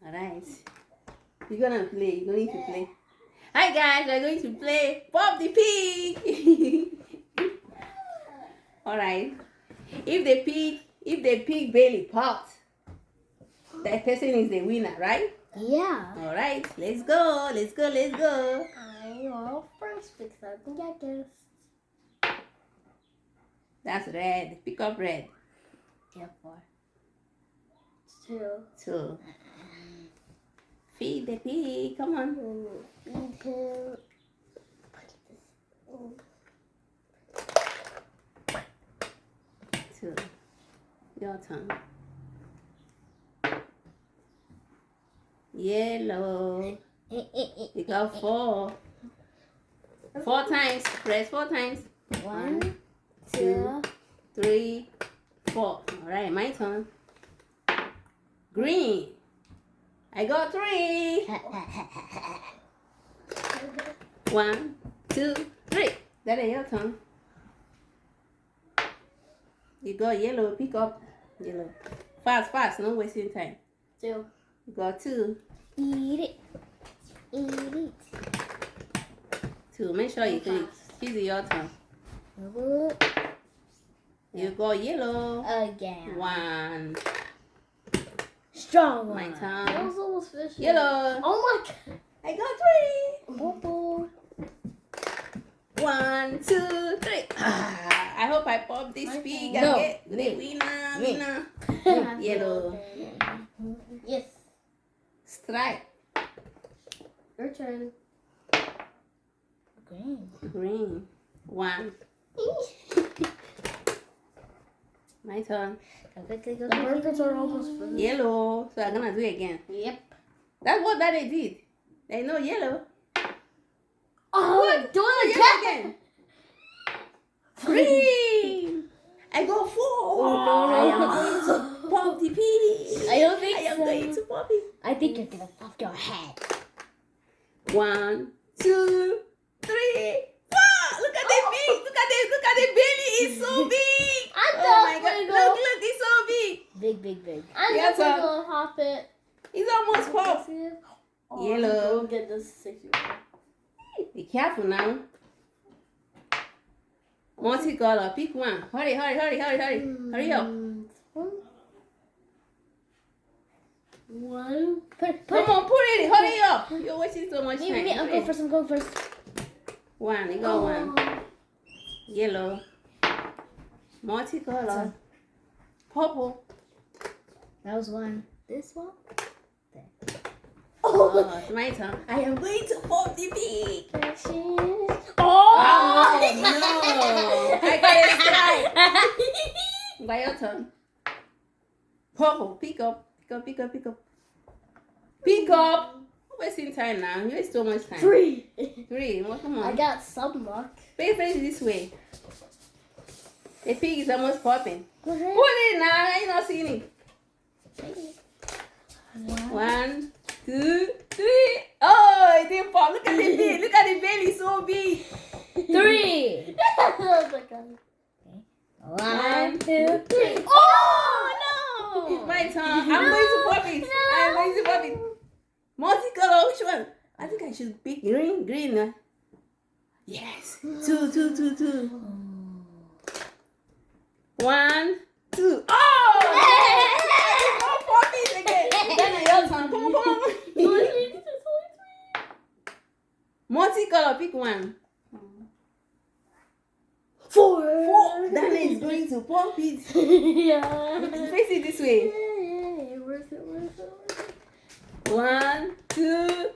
Alright. You're gonna play. You're going to play. Hi guys, we're going to play Pop the Pig. Alright. If the pig belly pops, that person is the winner, right? Yeah. Alright, let's go. Let's go. Let's go. I go first because I think I guessed. That's red. Pick up red. Yeah, 4. 2. 2. Feed the pig. Come on. Feed him. 2. Your turn. Yellow. You got 4. 4 times. Press 4 times. 1, 2, 2, 3, 4. Alright, my turn. Green. I got 3. 1, 2, 3. That is your turn. You got yellow. Pick up yellow. Fast, fast. No wasting time. 2. You got 2. Eat it. Eat it. 2. Make sure you do it. This is your turn. You got yellow. Again. 1. Strong My one. turn. That was almost fishy. Yellow. Oh my god. I got 3. Purple. 1, 2, 3. I hope I pop this My pig turn. and No. get the Me. winner. Yellow. Yes. Strike. Your turn. Green. Green. 1. My turn. The burgers are almost finished. Yellow. So I'm gonna do it again. Yep. That's what Daddy did. They know yellow. Oh, What? doing it Yellow again. Green. I got 4. Oh, no, I am going to pop the pig. I don't think I am so. going to pop it. I think you're gonna pop your head. 1, 2, 3, 4. Look at the pig. Look at the belly. It's so big. Oh my god. Look, it's so big. Big. Yeah, I'm so- definitely gonna pop it. It's almost popped. Oh, Yellow. I'm get this 60. Be careful now. Multicolor. Pick one. Hurry. Hurry up. One. Put Come on, put it. Hurry up. You're wasting so much time. Me, I'll go first. I'm going first. 1. You got 1. Yellow. Multicolor. Purple. That was 1. This one. Oh, it's my turn. I am going to pop the pig. Oh! No. I got a strike. By your turn. Purple. Pick up. Pick up. Wasting time now. You waste so much time. 3. 3. Well, come on. I got some luck. Face this way. The pig is almost popping. Go ahead. Put it now. I ain't not seeing it. 1, 2, 3. Oh, it didn't pop. Look at the pig. Look at the belly. So big. 3. Oh my god. 1, 2, 3. Oh, no. It's my turn. I'm going to pop it. I'm going to pop it. Multicolor. Which one? I think I should pick green. Yes. 2. 1, 2. Oh! Don't pop it again. Then your turn. Come on. Multicolor. Pick 1. 4. That is going to pop it. Yeah. Face it this way. Where's it? 1, 2,